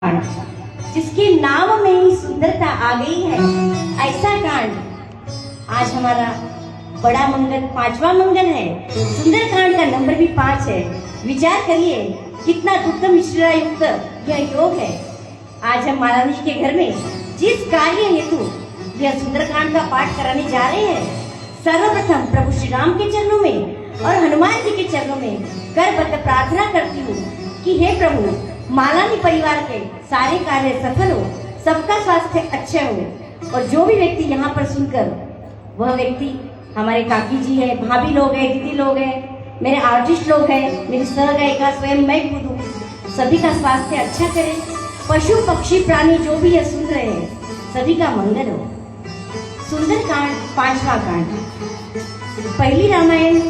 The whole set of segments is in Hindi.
कांड, जिसके नाम में ही सुंदरता आ गई है। ऐसा कांड आज हमारा बड़ा मंगल, पांचवा मंगल है। सुंदर कांड का नंबर भी 5 है। विचार करिए कितना उत्तम मिश्रा युक्त यह योग है। आज हम महारानी जी के घर में जिस कार्य हेतु यह सुंदर कांड का पाठ कराने जा रहे हैं, सर्वप्रथम प्रभु श्री राम के चरणों में और हनुमान जी के चरणों में करबद्ध प्रार्थना करती हूँ कि हे प्रभु, मालानी परिवार के सारे कार्य सफल हो, सबका स्वास्थ्य अच्छा हो, और जो भी व्यक्ति यहाँ पर सुनकर, वह व्यक्ति हमारे काकी जी है, भाभी लोग हैं, दीदी लोग हैं, मेरे आर्टिस्ट लोग हैं, मेरी सहगायिका स्वयं मैं खुद हूँ, सभी का स्वास्थ्य अच्छा करे। पशु पक्षी प्राणी जो भी है सुन रहे हैं, सभी का मंगल हो। सुंदर कांड 5वां कांड। पहली रामायण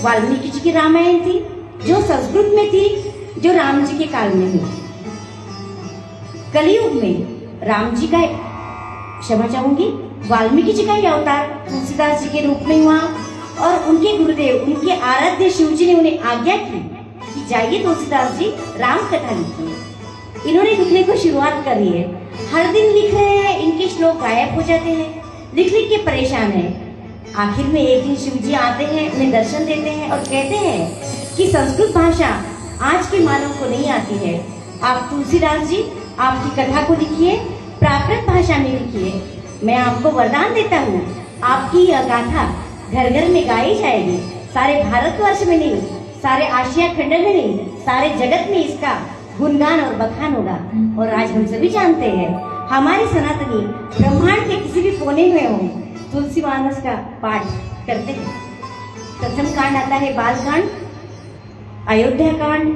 वाल्मीकि जी की रामायण थी, जो संस्कृत में थी, जो राम जी के काल में हुई। कलयुग में राम जी का, क्षमा चाहूंगी, वाल्मीकि जी का ही अवतार तुलसीदास जी के रूप में हुआ, और उनके गुरुदेव, उनके आराध्य शिव जी ने उन्हें आज्ञा की कि जाइए तुलसीदास जी राम कथा लिखिए। इन्होंने लिखने को शुरुआत करी है। हर दिन लिख रहे हैं, इनके श्लोक गायब हो जाते हैं, लिख लिख के परेशान है। आखिर में एक दिन शिव जी आते हैं, उन्हें दर्शन देते हैं और कहते हैं कि संस्कृत भाषा आज के मानव को नहीं आती है, आप तुलसीदास जी आपकी कथा को लिखिए, प्राकृत भाषा में लिखिए। मैं आपको वरदान देता हूँ, आपकी यह गाथा घर घर में गाई जाएगी। सारे भारतवर्ष में नहीं, सारे आशिया खंड में नहीं, सारे जगत में इसका गुणगान और बखान होगा। और आज हम सभी जानते हैं, हमारे सनातनी ब्रह्मांड के किसी भी कोने में हो, तुलसी मानस का पाठ करते हैं। प्रथम कांड आता है बालकांड, अयोध्या कांड,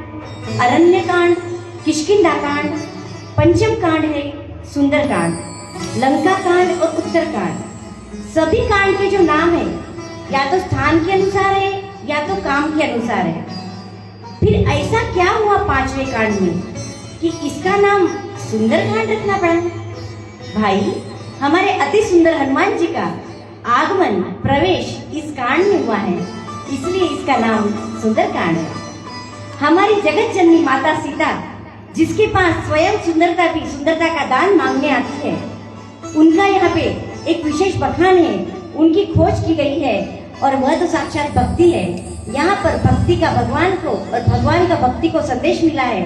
अरण्य कांड, किष्किंधा कांड। पंचम कांड है सुंदर कांड, लंका कांड और उत्तर कांड। सभी कांड के जो नाम है, या तो स्थान के अनुसार है या तो काम के अनुसार है। फिर ऐसा क्या हुआ 5वें कांड में कि इसका नाम सुंदर कांड रखना पड़ा? भाई, हमारे अति सुंदर हनुमान जी का आगमन, प्रवेश इस कांड में हुआ है, इसलिए इसका नाम सुंदर कांड है। हमारी जगत जननी माता सीता, जिसके पास स्वयं सुंदरता का दान मांगने आती है, उनका यहाँ पे एक विशेष बखान है, उनकी खोज की गई है, और वह तो साक्षात भक्ति है। यहाँ पर भक्ति का भगवान को और भगवान का भक्ति को संदेश मिला है,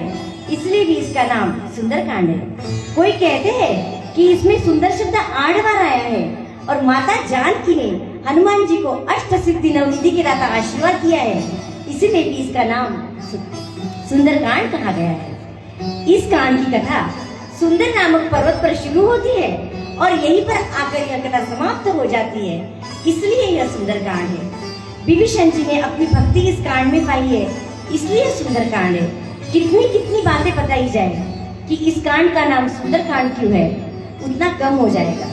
इसलिए भी इसका नाम सुंदर कांड है। कोई कहते हैं कि इसमें सुंदर शब्द 8 बार आया है, और माता जानकी ने हनुमान जी को अष्ट सिद्धि नवनिधि के दाता आशीर्वाद किया है, इसीलिए भी इसका नाम सुंदर कांड कहा गया है। इस कांड की कथा सुंदर नामक पर्वत पर शुरू होती है और यहीं पर आकर यह कथा समाप्त हो जाती है, इसलिए यह सुंदर कांड है। विभीषण जी ने अपनी भक्ति इस कांड में पाई है, इसलिए सुंदर कांड है। कितनी कितनी बातें बताई जाए कि इस कांड का नाम सुंदर कांड क्यों है, उतना कम हो जाएगा।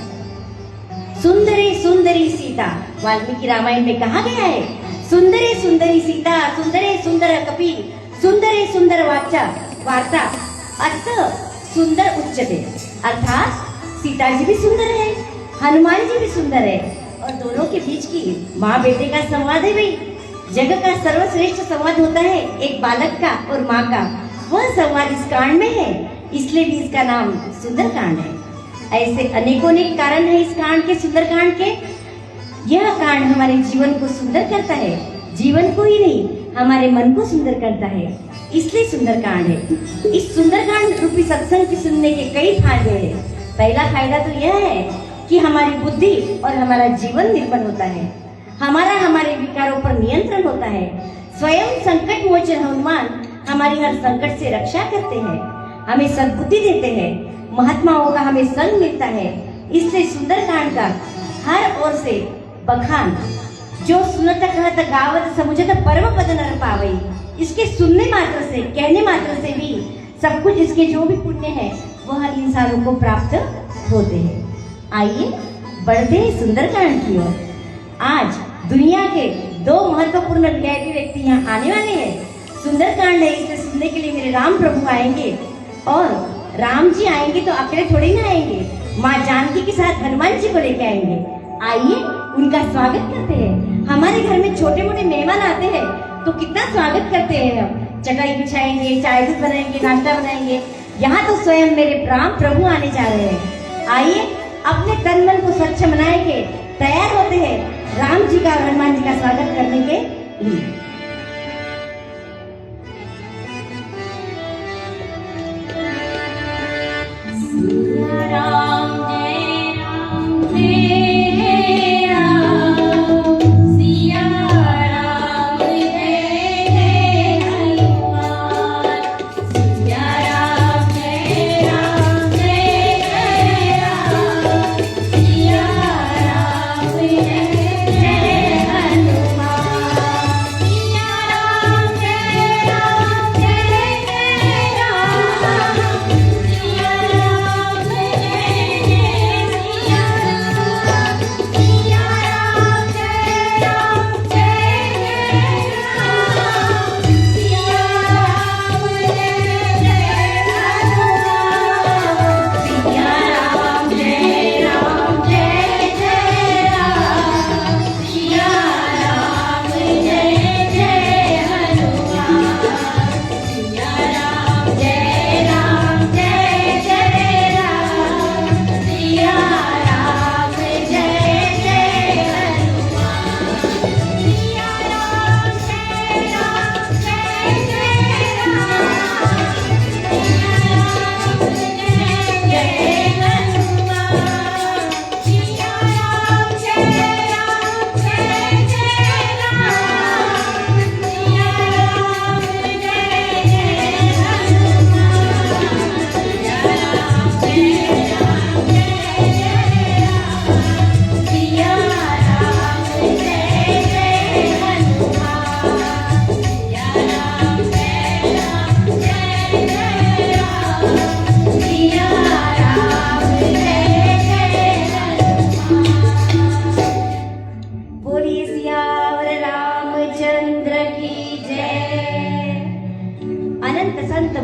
सुंदरी सुंदरी सीता, वाल्मीकि रामायण में कहा गया है, सुंदरे सुंदरी सीता, सुंदरे सुंदर कपि, सुंदरे सुंदर वार्ता, अर्थ सुंदर उच्चते। अर्थात सीता जी भी सुंदर है, हनुमान जी भी सुंदर है, और दोनों के बीच की माँ बेटे का संवाद है। भाई, जगत का सर्वश्रेष्ठ संवाद होता है एक बालक का और माँ का, वह संवाद इस कांड में है, इसलिए भी इसका नाम सुंदर कांड है। ऐसे अनेकों कारण है इस कांड के, सुंदर कांड के। यह कांड हमारे जीवन को सुंदर करता है, जीवन को ही नहीं, हमारे मन को सुंदर करता है, इसलिए सुंदर कांड है। इस सुंदर कांड रूपी सत्संग की सुनने के कई फायदे हैं। पहला फायदा तो यह है कि हमारी बुद्धि और हमारा जीवन निर्मल होता है, हमारे विकारों पर नियंत्रण होता है। स्वयं संकट मोचन हनुमान हमारी हर संकट से रक्षा करते हैं, हमें सद्बुद्धि देते हैं, महात्माओं का हमें संग मिलता है। इसलिए सुंदर कांड का हर ओर से बखान, जो सुनत कहत गावत समुझत परम पद नर पावई, इसके सुनने मात्र से, कहने मात्र से भी सब कुछ, इसके जो भी पुण्य है वह इंसानों को प्राप्त होते हैं। आइए बढ़ते हैं सुंदर कांड की ओर। आज दुनिया के 2 महत्वपूर्ण वीआईपी व्यक्ति यहाँ आने वाले हैं। सुंदर कांड है, इसे सुनने के लिए मेरे राम प्रभु आएंगे, और राम जी आएंगे तो अकेले थोड़ी ना आएंगे, माँ जानकी के साथ हनुमान जी को लेके आएंगे। आइए उनका स्वागत करते हैं। हमारे घर में छोटे मोटे मेहमान आते हैं तो कितना स्वागत करते हैं हम, चटाई बिछाएंगे, चाय दूध बनाएंगे, नाश्ता बनाएंगे, यहाँ तो स्वयं मेरे राम प्रभु आने जा रहे हैं। आइए अपने तन मन को स्वच्छ बनाए के तैयार होते हैं राम जी का और हनुमान जी का स्वागत करने के लिए।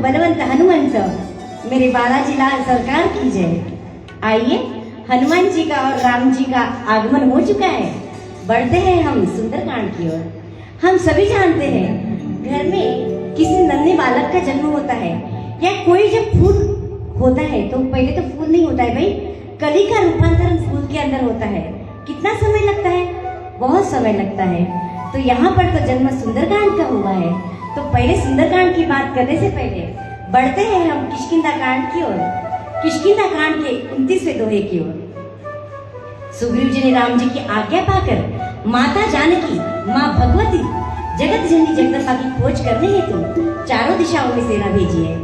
बलवंत हनुमंत मेरे बालाजी लाल सरकार की जय। आइए हनुमान जी का और राम जी का आगमन हो चुका है। बढ़ते हैं हम सुंदरकांड की ओर। हम सभी जानते हैं घर में किसी नन्हे बालक का जन्म होता है या कोई जब फूल होता है तो पहले तो फूल नहीं होता है भाई, कली का रूपांतरण फूल के अंदर होता है। कितना समय लगता है? बहुत समय लगता है। तो यहाँ पर तो जन्म सुंदरकांड का हुआ है। तो पहले सुंदरकांड की बात करने से पहले बढ़ते हैं हम किष्किंधा कांड की ओर। किष्किंधा कांड के 29वें दोहे की ओर। सुग्रीव जी ने राम जी की आज्ञा पाकर माता जानकी, माँ भगवती, जगत जननी जगदम्बा की खोज करने हेतु चारों दिशाओं में सेना भेजी है।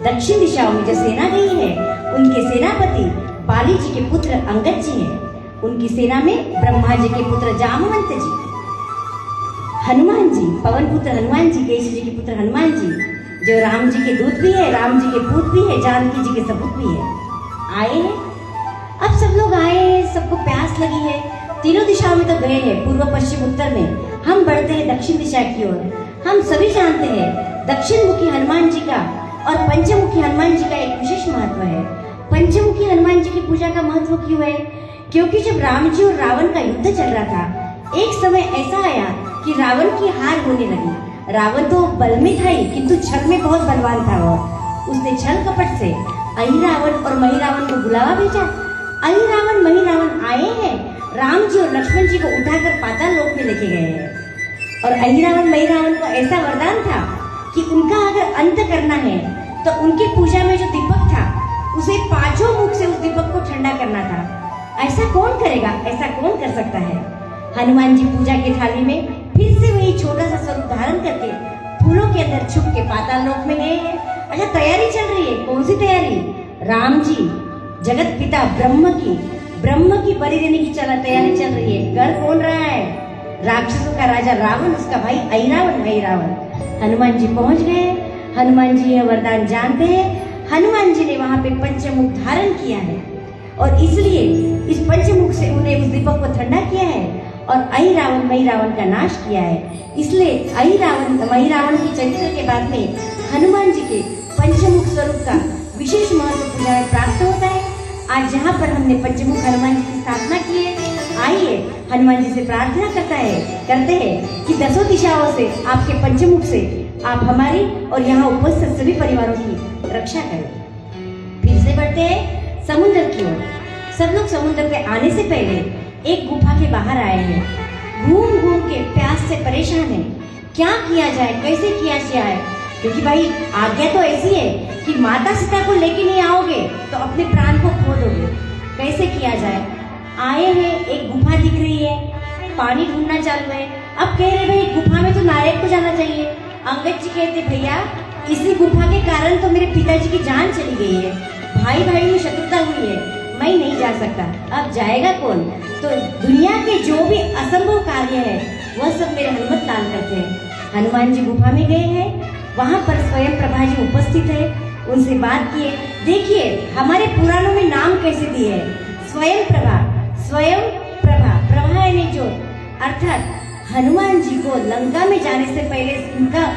दक्षिण दिशाओं में जो सेना गई है उनके सेनापति बाली जी के पुत्र अंगद जी हैं। उनकी सेना में ब्रह्मा जी के पुत्र जामवंत जी, हनुमान जी, पवन पुत्र हनुमान जी, केश जी के पुत्र हनुमान जी, जो राम जी के दूत भी है, राम जी के पूत भी है, जानकी जी के सपूत भी है, आए हैं। अब सब लोग आए हैं, सबको प्यास लगी है। तीनों दिशाओं में तो गए हैं, पूर्व पश्चिम उत्तर में। हम बढ़ते हैं दक्षिण दिशा की ओर। हम सभी जानते हैं दक्षिण मुखी हनुमान जी का और पंचमुखी हनुमान जी का एक विशेष महत्व है। पंचमुखी हनुमान जी की पूजा का महत्व क्यों है? क्योंकि जब राम जी और रावण का युद्ध चल रहा था, एक समय ऐसा आया कि रावण की हार होने लगी। रावण तो बल में था ही, किंतु छल में बहुत बलवान था। वो उसने छल कपट से अहिरावण और महिरावण को बुलावा भेजा। अहिरावण महिरावण आए हैं, राम जी और लक्ष्मण जी को उठाकर पाताल लोक में लेके गए हैं। और अहिरावण महिरावण को ऐसा वरदान था कि उनका अगर अंत करना है तो उनकी पूजा में जो दीपक था उसे 5 मुख से उस दीपक को ठंडा करना था। ऐसा कौन करेगा? ऐसा कौन कर सकता है? हनुमान जी पूजा की थाली में फिर से वही छोटा सा स्वरूप धारण करके फूलों के अंदर छुप के पाताल लोक में गए हैं। अच्छा, तैयारी चल रही है। कौन सी तैयारी? राम जी जगत पिता ब्रह्म की बलि देने की तैयारी चल रही है। कर कौन रहा है? राक्षसों का राजा रावण, उसका भाई अहिरावण। हनुमान जी पहुंच गए। हनुमान जी यह वरदान जानते हैं। हनुमान जी ने वहां पे पंचमुख धारण किया है और इसलिए इस पंचमुख से उन्हें उस दीपक को ठंडा किया है और अहिरावण महिरावण का नाश किया है। इसलिए अहिरावण महिरावण की चरित्र के बाद में हनुमान जी के पंचमुख स्वरूप का विशेष महत्व पूजा में प्राप्त होता है। आज जहाँ पर हमने पंचमुख हनुमान जी की स्थापना की है, आइए हनुमान जी से प्रार्थना करते हैं कि 10 दिशाओं से, आपके पंचमुख से आप हमारी और यहाँ उपस्थित सभी परिवारों की रक्षा करें। बढ़ते हैं समुद्र की ओर। सब लोग समुद्र पे आने से पहले एक गुफा के बाहर आए हैं। घूम घूम के प्यास से परेशान है, क्या किया जाए, कैसे किया जाए, क्योंकि भाई आज्ञा तो ऐसी है कि माता सीता को लेके नहीं आओगे तो अपने प्राण को खो दोगे। कैसे किया जाए? आए हैं, एक गुफा दिख रही है, पानी ढूंढना चालू है। अब कह रहे भाई गुफा में तो नायक को जाना चाहिए। अंगद जी कहते भैया इसी गुफा के कारण तो मेरे पिताजी की जान चली गई है, भाई भाई में शत्रुता हुई है, मैं नहीं जा सकता। अब जाएगा कौन? तो दुनिया के जो भी असंभव कार्य है वह सब मेरे हनुमत लाल करते हैं। हनुमान जी गुफा में गए हैं, वहां पर स्वयं प्रभा जी उपस्थित है, उनसे बात किए। देखिए हमारे पुराणों में नाम कैसे दिए है, स्वयं प्रभा, स्वयं प्रभा, प्रभा यानी ज्योत, अर्थात हनुमान जी को लंका में जाने से पहले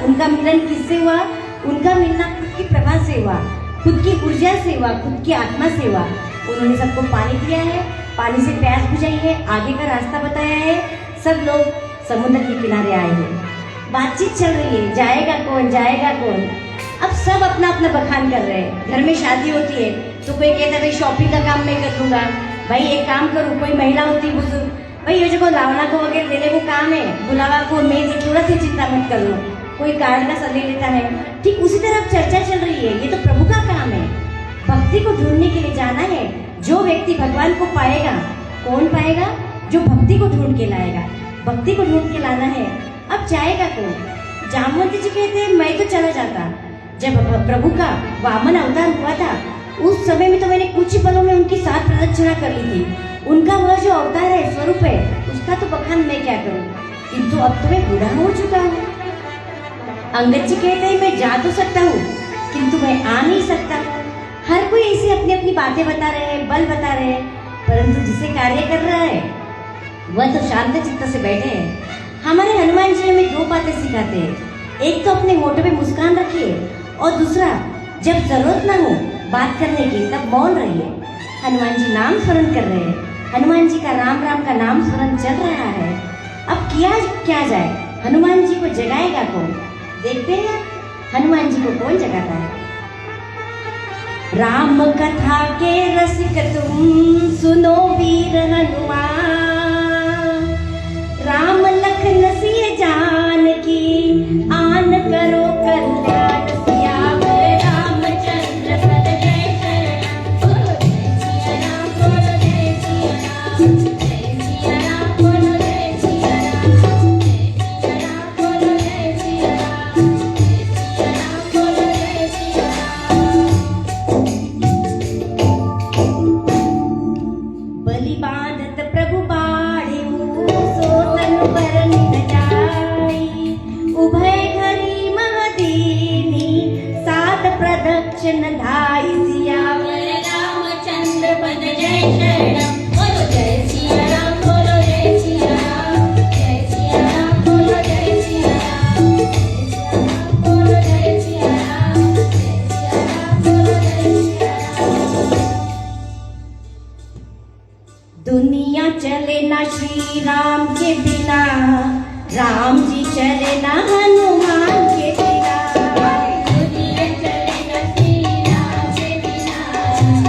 उनका मिलन किससे हुआ? उनका मिलना खुद की प्रभा से हुआ, खुद की ऊर्जा से हुआ, खुद की आत्मा से हुआ। उन्होंने सबको पानी दिया है, पानी से प्यास बुझाई है, आगे का रास्ता बताया है। सब लोग समुद्र के किनारे आए हैं, बातचीत चल रही है, जाएगा कौन, जाएगा कौन। अब सब अपना अपना बखान कर रहे हैं। घर में शादी होती है तो कोई कहता है भाई शॉपिंग का काम मैं कर लूंगा, भाई एक काम करूँ। कोई महिला होती है बुजुर्ग, भाई ये जो लावना को वगैरह देने को काम है, बुलावा को मैं थोड़ा सी चिंता मत कर लो, कोई कार्ड का सलाह लेता है। ठीक उसी तरह चर्चा चल रही है, ये तो प्रभु का काम है, भक्ति को ढूंढने के लिए जाना है। जो व्यक्ति भगवान को पाएगा, कौन पाएगा? जो भक्ति को ढूंढ के लाएगा, भक्ति को ढूंढ के लाना है। अब जाएगा कौन? जामवंती जी कहते हैं मैं तो चला जाता। जब प्रभु का वामन अवतार हुआ था उस समय में तो मैंने कुछ ही पलों में उनकी साथ प्रदक्षिणा कर ली थी। उनका वह जो अवतार है, स्वरूप है, उसका तो बखान मैं क्या करूं, किंतु अब तो मैं बूढ़ा हो चुका हूँ। अंगद जी कहते हैं मैं जा तो सकता हूँ किंतु मैं आ नहीं सकता। हर कोई ऐसे अपनी अपनी बातें बता रहे हैं, बल बता रहे हैं, परंतु जिसे कार्य कर रहा है वह तो शांत चित्त से बैठे हैं। हमारे हनुमान जी हमें दो बातें सिखाते हैं, एक तो अपने होठों पे मुस्कान रखिए और दूसरा जब जरूरत ना हो बात करने की तब मौन रहिए। हनुमान जी नाम स्मरण कर रहे हैं, हनुमान जी का राम राम का नाम स्मरण चल रहा है। अब किया क्या जाए? हनुमान जी को जगाएगा कौन? देखते हैं हनुमान जी को कौन जगाता है। राम कथा के रसिक तुम सुनो वीर हनुमान, राम लखन सिय जानकी आन करो कल्याण। सियावर रामचंद्र पद जय शरण, बोलो जय सिया राम, बोलो जय सिया राम, जय सिया राम, बोलो जय सिया राम, जय सिया राम, बोलो जय सिया राम, जय सिया राम, बोलो जय सिया राम। बलि बांधत प्रभु बाढ़े सो तनु पर निन जाई, उभय घरी महदीनी सात प्रदक्षिण धाई। सियावर रामचंद्र पद जय शरण, बोलो जय सिया राम, बोलो जय सिया राम, जय सिया राम, बोलो जय सिया राम, जय सिया राम, बोलो जय सिया राम, जय सिया राम, बोलो जय सिया राम। दुनिया चले ना श्री राम के बिना, राम जी चले ना हनुमान के बिना। दुनिया चले ना श्री राम के बिना,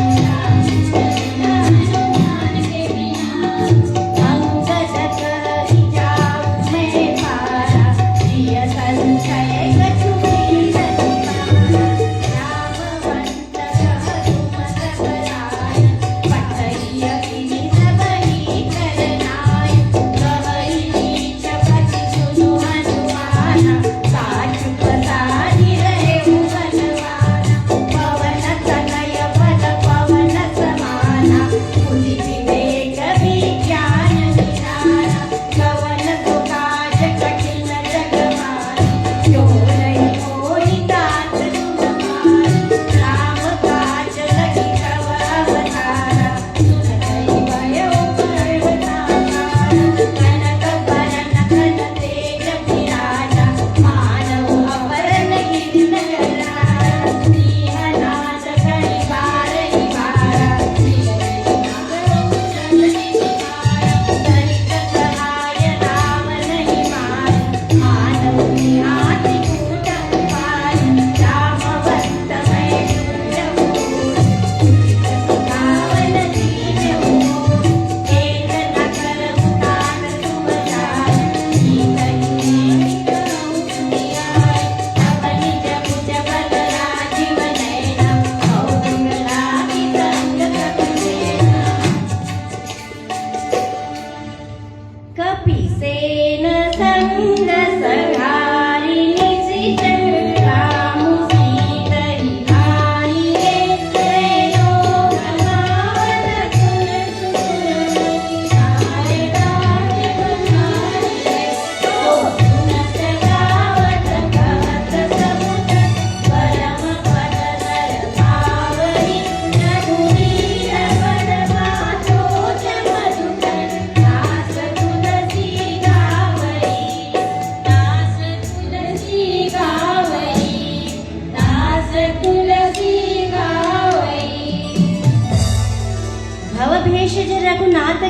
राम जी चले ना हनुमान के बिना। अंगद करि जाऊं मैं पारा, जिय संशय कछु वीर निवारा। रामवंत हनुमत बलाय, पठइय कीनि सबहि करनाय। कहई नीच पति सुनु हनुमाना, काट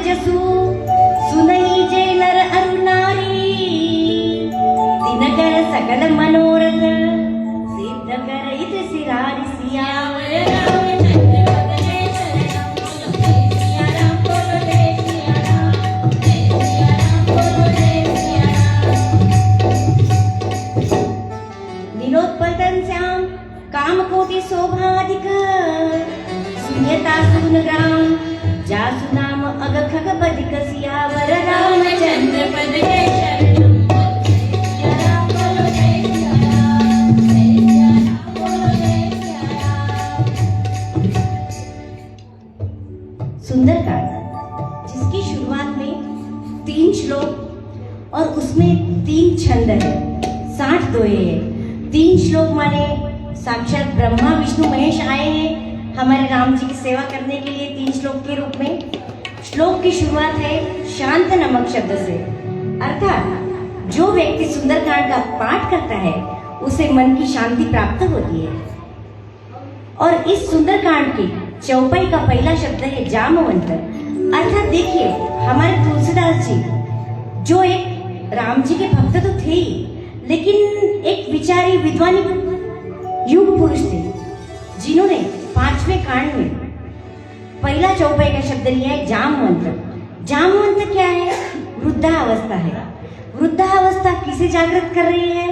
जसू सुनई जे नर अरुणारी दिनकर सकल मनोरथ सिद्ध करित सिरारी सियावर रामचंद्र भगवे शरणम बोलो जय सिया राम बोलो जय सिया राम जय सिया राम बोलो जय सिया राम। नीलोत्पल श्याम काम कोटि शोभाधिक शून्यता सून ग्राम जासु नाम अग खग बधिक सियावर रामचंद्र पद के शरणम जय सिया राम बोलो जय सिया राम जय सिया राम बोलो जय सिया राम। सुंदरकांड जिसकी शुरुआत में 3 श्लोक और उसमें 3 छंद है, 60 दोहे हैं। 3 श्लोक माने साक्षात ब्रह्मा विष्णु महेश आए हैं हमारे राम जी की सेवा करने के लिए 3 श्लोक के रूप में। श्लोक की शुरुआत है शांत नमक शब्द से, अर्थात जो व्यक्ति सुंदरकांड का पाठ करता है उसे मन की शांति प्राप्त होती है। और इस सुंदरकांड की चौपाई का पहला शब्द है जामवंत, अर्थात देखिए हमारे तुलसीदास जी जो एक राम जी के भक्त तो थे ही, लेकिन एक विचारी विद्वानी युग पुरुष थे जिन्होंने 5वें कांड में पहला चौपाई का शब्द लिया है जामवंत। जामवंत क्या है? वृद्धावस्था है। वृद्धावस्था किसे जागृत कर रही है?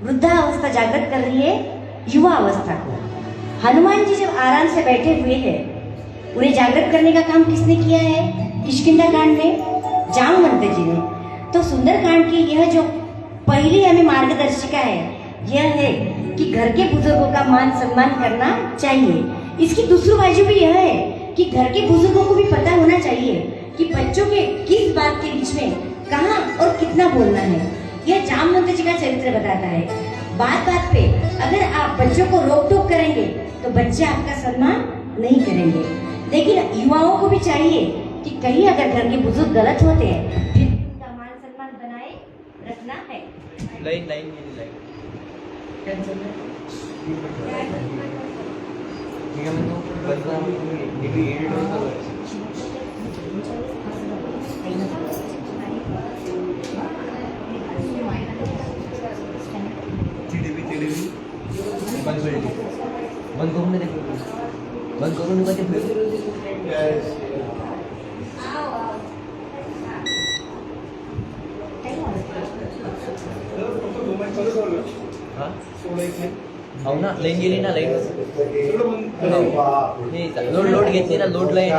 वृद्धावस्था जागृत कर रही है युवा अवस्था को। हनुमान जी जब आराम से बैठे हुए हैं, उन्हें जागृत करने का काम किसने किया है? किष्किंधा कांड में जामवंत जी ने। तो सुंदरकांड की यह जो पहली हमें मार्गदर्शिका है, यह है कि घर के बुजुर्गों का मान सम्मान करना चाहिए। इसकी दूसरी बाजू भी यह है कि घर के बुजुर्गों को भी पता होना चाहिए कि बच्चों के किस बात के बीच में कहाँ और कितना बोलना है। यह जामवंत जी का चरित्र बताता है। बात बात पे अगर आप बच्चों को रोक टोक करेंगे तो बच्चे आपका सम्मान नहीं करेंगे। लेकिन युवाओं को भी चाहिए कि कहीं अगर घर के बुजुर्ग गलत होते हैं फिर उनका मान सम्मान बनाए रखना है। लाइन बंद करून हो ना लाईन गेली ना लाईन लोड घेतली ना लोड लाईन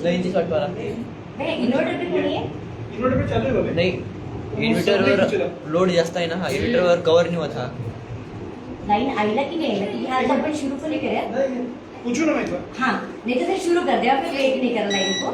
लाईनची शॉर्ट मारा नाही इन्व्हर्टरवर लोड जास्त आहे ना, हा इन्व्हर्टरवर कव्हर नाही होत. हा लाइन आईला की नहीं आईला कि आज अपन शुरू को नहीं करे? पूछो ना मैं तो। हाँ नहीं तो फिर शुरू कर दे, फिर लेट नहीं कर लाइन को।